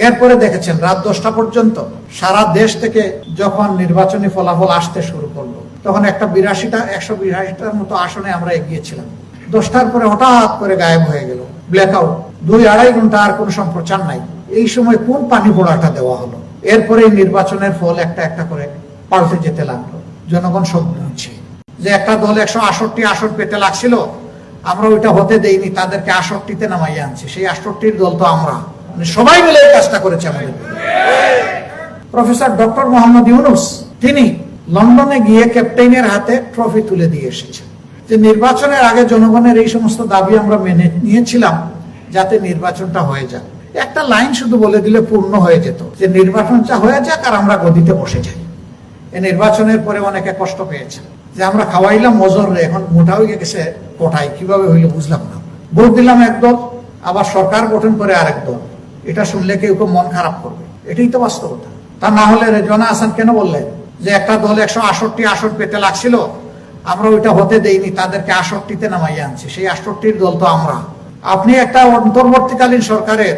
এরপরে দেখেছেন রাত 10টা পর্যন্ত সারা দেশ থেকে যখন নির্বাচনী ফলাফল আসতে শুরু করলো, তখন 182টার মতো আসনে আমরা এগিয়েছিলাম। 10টার পরে হঠাৎ করে গায়েব হয়ে গেল, ব্ল্যাকআউট। 2-2.5 ঘন্টা আর কোনো সম্প্রচার নাই। এই সময় কোন পানি পোড়াটা দেওয়া হলো? এরপরে নির্বাচনের ফল একটা একটা করে পাল্টে যেতে লাগলো। জনগণ সব বুঝছে যে একটা দল 168 আসন পেতে লাগছিল, আমরা ওইটা হতে দেইনি, তাদেরকে 68তে নামাইয়ে আনছি। সেই 68-র দল তো আমরা, সবাই মিলে এই কাজটা করেছে আমাদের। প্রফেসর ডক্টর মোহাম্মদ ইউনূস তিনি লন্ডনে গিয়ে ক্যাপ্টেনের হাতে ট্রফি তুলে দিয়ে এসেছেন যে নির্বাচনের আগে জনগণের এই সমস্ত দাবি আমরা মেনে নিয়েছিলাম যাতে নির্বাচনটা হয়ে যাক। একটা লাইন শুধু বলে দিলে পূর্ণ হয়ে যেত যে নির্বাচনটা হয়ে যাক আর আমরা গদিতে বসে যাই। এই নির্বাচনের পরে অনেকে কষ্ট পেয়েছে যে আমরা খাওয়াইলাম মজর, এখন মোটা হয়ে গেছে কোটায়, কিভাবে হইলো বুঝলাম না। ভোট দিলাম একদল, আবার সরকার গঠন করে আরেক দল। এটা শুনলে কেউ মন খারাপ করবে, এটাই তো বাস্তবতা। তা না হলে রেজওয়ানা হাসান কেন বললেন যে একটা দল 168 আসন পেতে লাগছিল, আমরা ওইটা হতে দেইনি, তাদেরকে 68তে নামাইয়ে আনছি। সেই 68-র দল তো আমরা। আপনি একটা অন্তর্বর্তীকালীন সরকারের,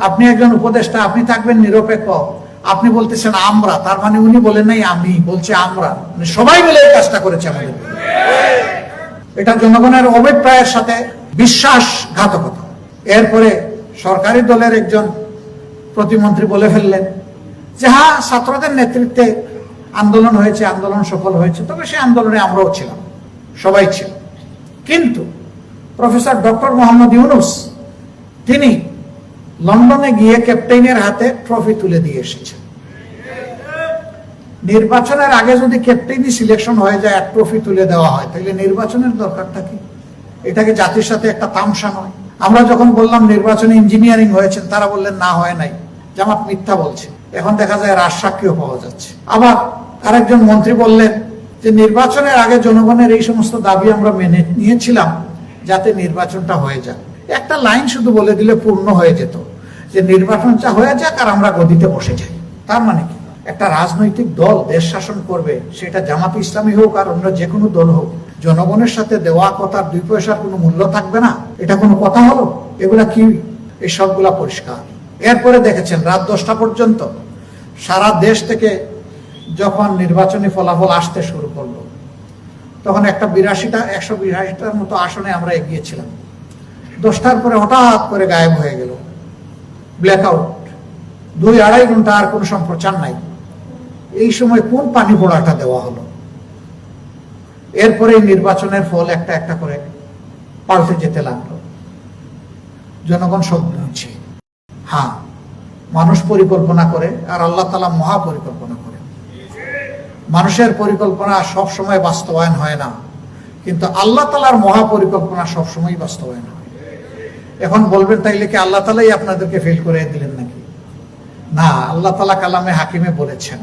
আপনি একজন উপদেষ্টা, আপনি থাকবেন নিরপেক্ষ, আপনি বলতেছেন আমরা, তার মানে উনি বলেন নাই আমি, বলছে আমরা, মানে সবাই মিলে এই কাজটা করেছে আমাদের। এটা জনগণের অভিপ্রায়ের সাথে বিশ্বাসঘাতকতা। এরপরে সরকারি দলের একজন প্রতিমন্ত্রী বলে ফেললেন যে হ্যাঁ, ছাত্রদের নেতৃত্বে আন্দোলন হয়েছে, আন্দোলন সফল হয়েছে, তবে সেই আন্দোলনে আমরাও ছিলাম, সবাই ছিল। কিন্তু প্রফেসর ডক্টর মোহাম্মদ ইউনূস তিনি লন্ডনে গিয়ে ক্যাপ্টেনের হাতে ট্রফি তুলে দিয়ে এসেছেন। নির্বাচনের আগে যদি ক্যাপ্টেনই সিলেকশন হয়ে যায় আর ট্রফি তুলে দেওয়া হয়, তাহলে নির্বাচনের দরকারটা কি? এটাকে জাতির সাথে একটা তামসা নয়? আমরা যখন বললাম নির্বাচনে ইঞ্জিনিয়ারিং হয়েছে, তারা বললেন না, হয় নাই, জামাত মিথ্যা বলছে। এখন দেখা যায় রাজসাক্ষীও পাওয়া যাচ্ছে। আবার আরেকজন মন্ত্রী বললেন যে নির্বাচনের আগে জনগণের এই সমস্ত দাবি আমরা মেনে নিয়েছিলাম যাতে নির্বাচনটা হয়ে যায়। একটা লাইন শুধু বলে দিলে পূর্ণ হয়ে যেত যে নির্বাচনটা হয়ে যাক আর আমরা গদিতে বসে যাই। তার মানে কি? একটা রাজনৈতিক দল দেশ শাসন করবে, সেটা জামাত ইসলামী হোক আর অন্য যে কোনো দল হোক, জনগণের সাথে দেওয়া কথার 2 পয়সার কোনো মূল্য থাকবে না? এটা কোনো কথা হলো? এগুলা কি? এই সবগুলা পরিষ্কার। এরপরে দেখেছেন রাত 10টা পর্যন্ত সারা দেশ থেকে যখন নির্বাচনী ফলাফল আসতে শুরু করলো, তখন 182টার মতো আসনে আমরা এগিয়েছিলাম। 10টার পরে হঠাৎ করে গায়েব হয়ে গেল, ব্ল্যাকআউট। 2-2.5 ঘন্টা আর কোনো সম্প্রচার নাই। এই সময় কোন পানি পোড়াটা দেওয়া হলো? এরপরে নির্বাচনের ফল একটা একটা করে পাল্টে যেতে লাগলো। জনগণ সব বুঝছে। হ্যাঁ, মানুষ পরিকল্পনা করে আর আল্লাহ তাআলা মহা পরিকল্পনা করে। মানুষের পরিকল্পনা সব সময় বাস্তবায়ন হয় না, কিন্তু আল্লাহ তাআলার মহা পরিকল্পনা সব সময় বাস্তবায়ন হয়। এখন বলবেন তাইলে কি আল্লাহ তাআলাই আপনাদেরকে ফেল করে দিলেন নাকি? না, আল্লাহ তাআলা কালামে হাকিমে বলেছেন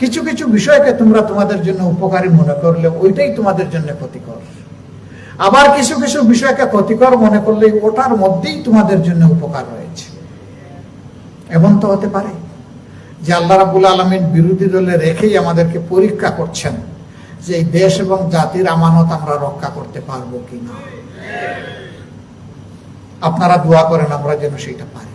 কিছু কিছু বিষয়কে তোমরা তোমাদের জন্য উপকারী মনে করলে ওইটাই তোমাদের জন্য ক্ষতিকর, আবার কিছু কিছু বিষয়কে ক্ষতিকর মনে করলে ওটার মধ্যেই তোমাদের জন্য উপকার রয়েছে। এমন তো হতে পারে যে আল্লাহ রাব্বুল আলামিন বিরোধী দলে রেখেই আমাদেরকে পরীক্ষা করছেন যে এই দেশ এবং জাতির আমানত আমরা রক্ষা করতে পারবো কিনা। আপনারা দোয়া করেন আমরা যেন সেটা পারি।